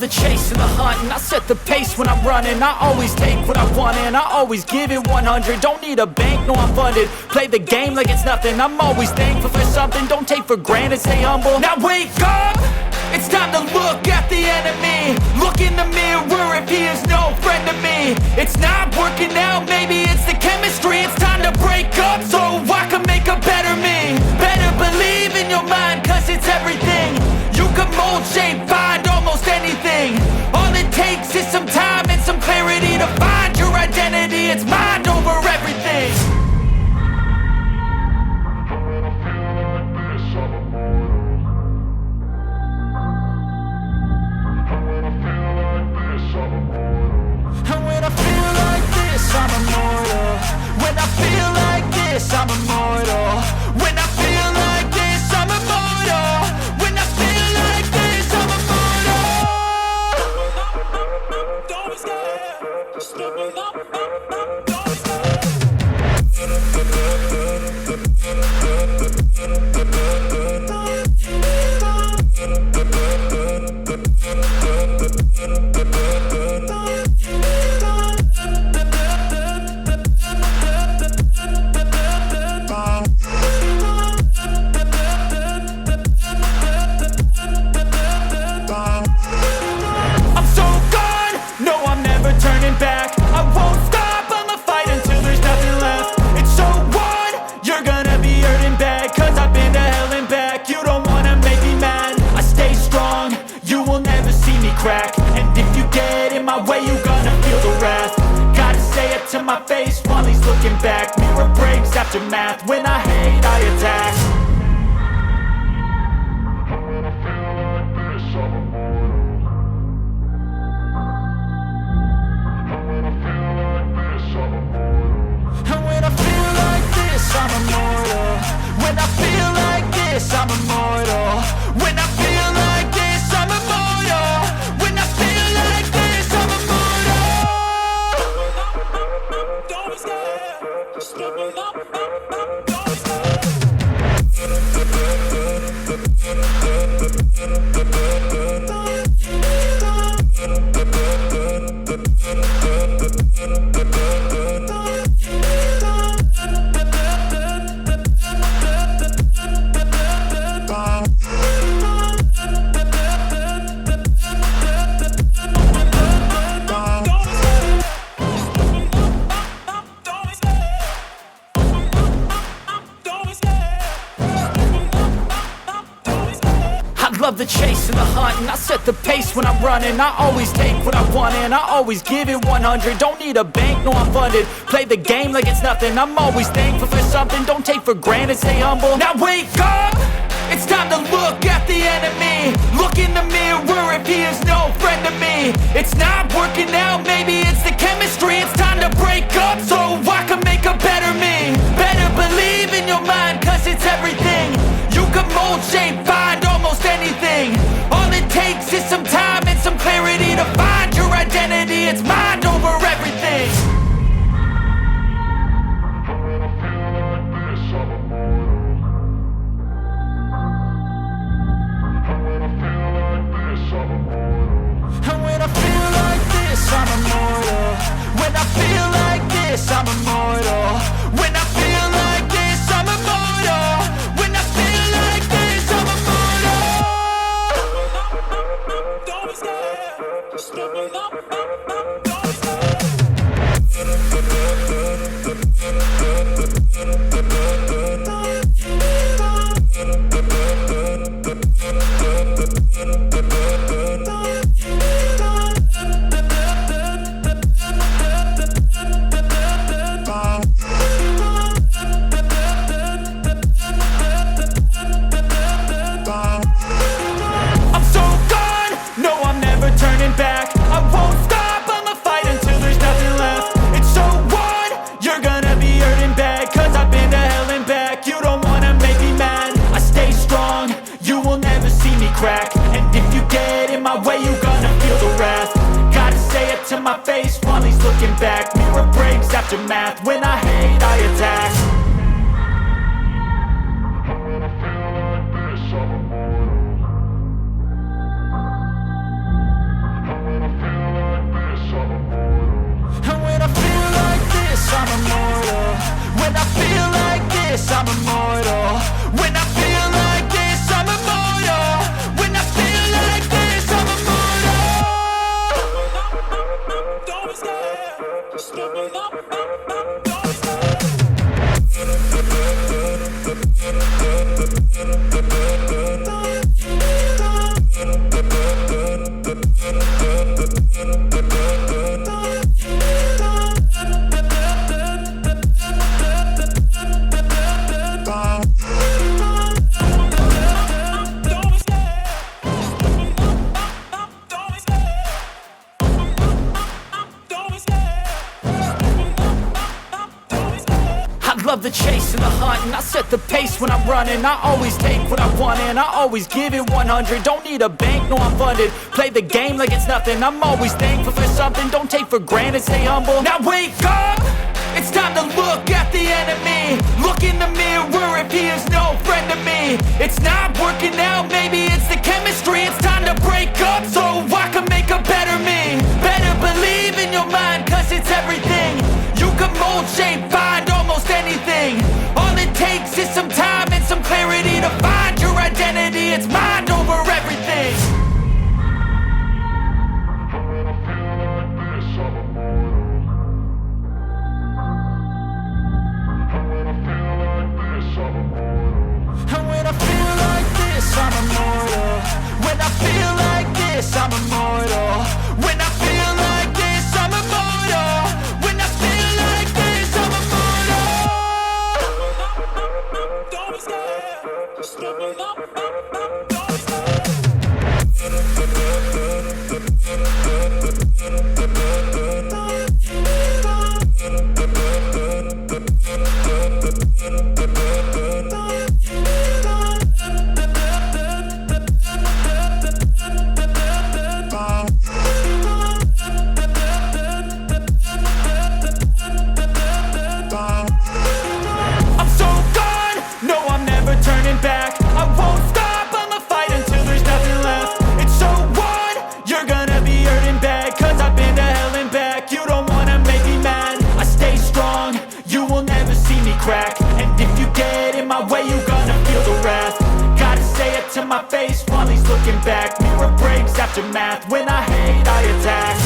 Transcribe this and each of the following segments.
the chase and the hunt, and I set the pace when I'm running. I always take what I want and I always give it 100. Don't need a bank, no I'm funded. Play the game like it's nothing. I'm always thankful for something. Don't take for granted, stay humble. Now wake up! It's time to look at the enemy. Look in the mirror if he is no friend to me. It's not working out, maybe it's the chemistry. It's time to break up so I can make a better me. Better believe in your mind, cause it's everything. You can mold, shape, find almost anything. All it takes is some time and some clarity to find your identity. It's mind over everything. I'm immortal. When I feel like this, I'm immortal. When I feel like this, I'm immortal. When I feel like this, I'm immortal. Don't be scared. Just give me up. Don't be scared. And if you get in my way, you gonna feel the wrath. Gotta say it to my face while he's looking back. Mirror breaks after math. When I hate, I attack. When I feel like this, I'm immortal. When I feel like this, I'm immortal. And when I feel like this, I'm immortal. When I feel like this, I'm immortal. When I feel like this, I'm immortal. When I feel like this, I'm immortal. Don't be scared. Just give me up. Don't be scared. Love the chase and the hunt, and I set the pace when I'm running. I always take what I want and I always give it 100. Don't need a bank, no I'm funded. Play the game like it's nothing. I'm always thankful for something. Don't take for granted, stay humble. Now wake up! It's time to look at the enemy. Look in the mirror if he is no friend to me. It's not working out, maybe it's the chemistry. It's time to break up so I can make a better me. Better believe in your mind, cause it's everything. You can mold, shape, find almost anything. All it takes is some time and some clarity to find your identity. It's mind over everything. When I feel like this, I'm immortal. When I feel like this, I'm immortal. And when I feel like this, I'm immortal. When I feel like this, I'm immortal. When I feel like this, I'm immortal. When I feel like this, I'm immortal. Don't be scared. Just give me up. Don't be scared. My face while he's looking back. Mirror breaks after math. When I hate, I attack. When I feel like this, I'm immortal. Love the chase and the hunt, and I set the pace when I'm running. I always take what I want and I always give it 100. Don't need a bank, no I'm funded. Play the game like it's nothing. I'm always thankful for something. Don't take for granted, stay humble. Now wake up! It's time to look at the enemy. Look in the mirror if he is no friend to me. It's not working out, maybe it's the chemistry. It's time to break up so I can make a better me. Better believe in your mind, cause it's everything. You can mold, shape, find almost anything. All it takes is some time and some clarity to find your identity. It's mind over everything. And when I feel like this, I'm immortal. When I feel like this, I'm immortal. When I feel like this, I'm immortal. When I feel like this, I'm immortal. Don't be scared. Just give it up. Don't be scared. Turning back, I won't stop, I'ma fight until there's nothing left. It's so on, you're gonna be hurting bad, cause I've been to hell and back. You don't wanna make me mad, I stay strong, you will never see me crack. And if you get in my way, you're gonna feel the wrath. Gotta say it to my face while he's looking back. Mirror breaks after math, when I hate, I attack.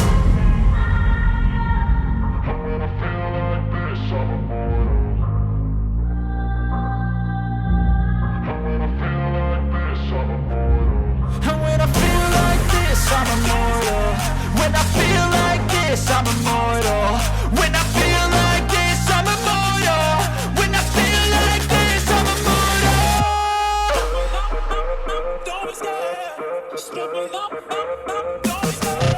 I'm immortal. When I feel like this, I'm immortal. When I feel like this, I'm immortal. When I feel like this, I'm immortal. Don't be scared. Just give it up. Don't be scared.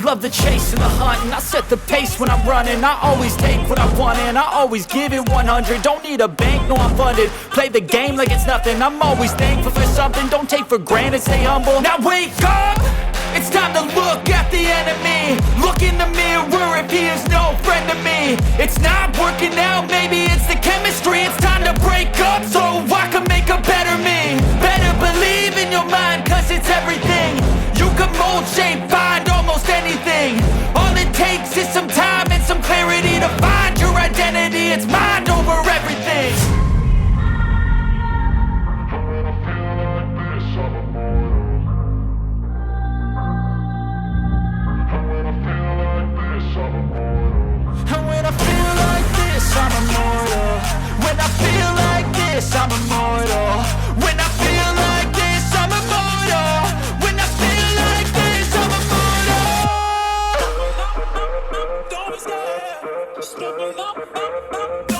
Love the chase and the hunt, and I set the pace when I'm running. I always take what I want and I always give it 100. Don't need a bank, no I'm funded. Play the game like it's nothing. I'm always thankful for something. Don't take for granted, stay humble. Now wake up! It's time to look at the enemy. Look in the mirror if he is no friend to me. It's not working out, maybe it's the chemistry. It's time to break up so I can make a better me. Better believe in your mind, cause it's everything. You can mold, shape, find almost anything. All it takes is some time and some clarity to find your identity. It's mind over everything. And when I feel like this, I'm immortal. When I feel like this, I'm immortal. When I feel like this, I'm immortal. When I feel like this, I'm immortal. Don't be scared. Just give it up.